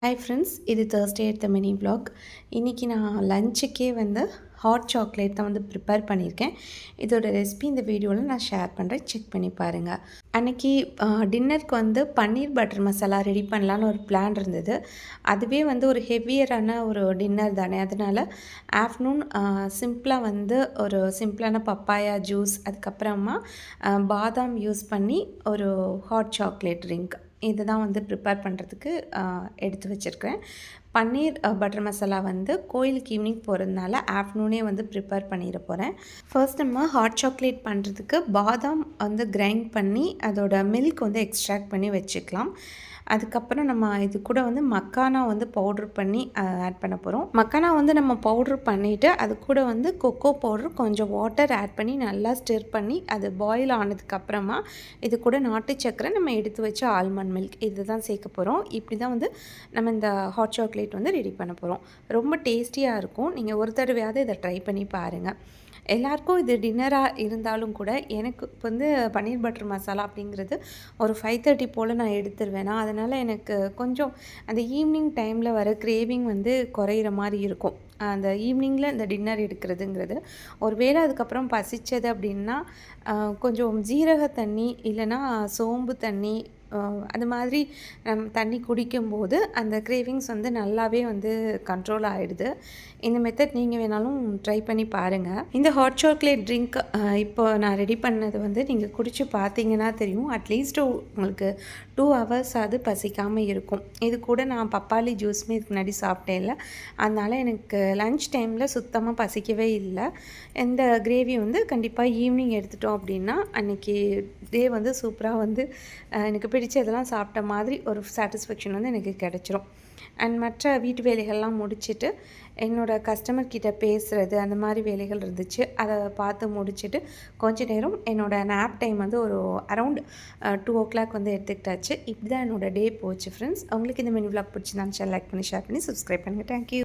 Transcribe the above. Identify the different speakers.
Speaker 1: Hi friends, இது Thursday எடுத்த mini vlog. இன்றைக்கி நான் லஞ்சுக்கே ஹாட் சாக்லேட் தான் ப்ரிப்பேர் பண்ணியிருக்கேன். இதோட ரெசிபி இந்த வீடியோவில் நான் ஷேர் பண்ணுறேன், செக் பண்ணி பாருங்கள். அன்றைக்கி டின்னருக்கு பன்னீர் பட்டர் மசாலா ரெடி பண்ணலான்னு ஒரு பிளான் இருந்தது. அதுவே ஒரு ஹெவியரான ஒரு டின்னர் தானே, அதனால் ஆஃப்டர்நூன் சிம்பிளாக ஒரு சிம்பிளான பப்பாயா ஜூஸ், அதுக்கப்புறமா பாதாம் யூஸ் பண்ணி ஒரு ஹாட் சாக்லேட் ட்ரிங்க் இது தான் ப்ரிப்பேர் பண்ணுறதுக்கு எடுத்து வச்சுருக்கேன். பன்னீர் பட்டர் மசாலா கோயிலுக்கு ஈவினிங் போகிறதுனால ஆஃப்டர்நூனே ப்ரிப்பேர் பண்ணிட போகிறேன். ஃபர்ஸ்ட் நம்ம ஹாட் சாக்லேட் பண்ணுறதுக்கு பாதாம் கிரைண்ட் பண்ணி அதோட மில்க் எக்ஸ்ட்ராக்ட் பண்ணி வச்சுக்கலாம். அதுக்கப்புறம் நம்ம இது கூட மக்கானா பவுட்ரு பண்ணி ஆட் பண்ண போகிறோம். மக்கானா நம்ம பவுட்ரு பண்ணிவிட்டு அது கூட கொக்கோ பவுட்ரு கொஞ்சம் வாட்டர் ஆட் பண்ணி நல்லா ஸ்டிர் பண்ணி அது பாயில் ஆனதுக்கப்புறமா இது கூட நாட்டு சக்கரை நம்ம எடுத்து வச்ச ஆல்மண்ட் மில்க் இது தான் சேர்க்க போகிறோம். இப்படி தான் நம்ம இந்த ஹாட் சாக்லேட் ரெடி பண்ண போகிறோம். ரொம்ப டேஸ்டியாக இருக்கும். நீங்கள் ஒரு தடவையாவது இதை ட்ரை பண்ணி பாருங்கள். எல்லாருக்கும் இது டின்னராக இருந்தாலும் கூட எனக்கு இப்போ பன்னீர் பட்டர் மசாலா அப்படிங்கிறது ஒரு 5:30 போல் நான் எடுத்துருவேன். அதனால் எனக்கு கொஞ்சம் அந்த ஈவினிங் டைமில் வர கிரேவிங் குறையிற மாதிரி இருக்கும். அந்த ஈவினிங்கில் இந்த டின்னர் எடுக்கிறதுங்கிறது ஒரு வேளை அதுக்கப்புறம் பசித்தது அப்படின்னா கொஞ்சம் ஜீரக தண்ணி இல்லைன்னா சோம்பு தண்ணி அது மாதிரி தண்ணி குடிக்கும்போது அந்த கிரேவிங்ஸ் நல்லாவே கண்ட்ரோல் ஆகிடுது. இந்த மெத்தட் நீங்கள் வேணாலும் ட்ரை பண்ணி பாருங்கள். இந்த ஹாட் சாக்லேட் ட்ரிங்க் இப்போ நான் ரெடி பண்ணது நீங்கள் குடித்து பார்த்தீங்கன்னா தெரியும். அட்லீஸ்ட் உங்களுக்கு 2 hours அது பசிக்காமல் இருக்கும். இது கூட நான் பப்பாளி ஜூஸ்மே இதுக்கு முன்னாடி சாப்பிட்டேன் இல்லை, அதனால் எனக்கு லன்ச் டைமில் சுத்தமாக பசிக்கவே இல்லை. இந்த கிரேவி கண்டிப்பாக ஈவினிங் எடுத்துட்டோம் அப்படின்னா அன்றைக்கி டே சூப்பராக எனக்கு பிடிச்சதெல்லாம் சாப்பிட்ட மாதிரி ஒரு சாட்டிஸ்ஃபேக்ஷன் எனக்கு கிடச்சிரும். அண்ட் மற்ற வீட்டு வேலைகள்லாம் முடிச்சுட்டு என்னோடய கஸ்டமர்கிட்ட பேசுகிறது அந்த மாதிரி வேலைகள் இருந்துச்சு. அதை பார்த்து முடிச்சுட்டு கொஞ்ச நேரம் என்னோடய நேப் டைம் ஒரு அரவுண்ட் 2 o'clock எடுத்துக்கிட்டாச்சு. இப்படி தான் என்னோடய டே போச்சு ஃப்ரெண்ட்ஸ். உங்களுக்கு இந்த மினி vlog பிடிச்சிருந்தான்னு லைக் பண்ணி ஷேர் பண்ணி சப்ஸ்கிரைப் பண்ணுங்கள். தேங்க்யூ.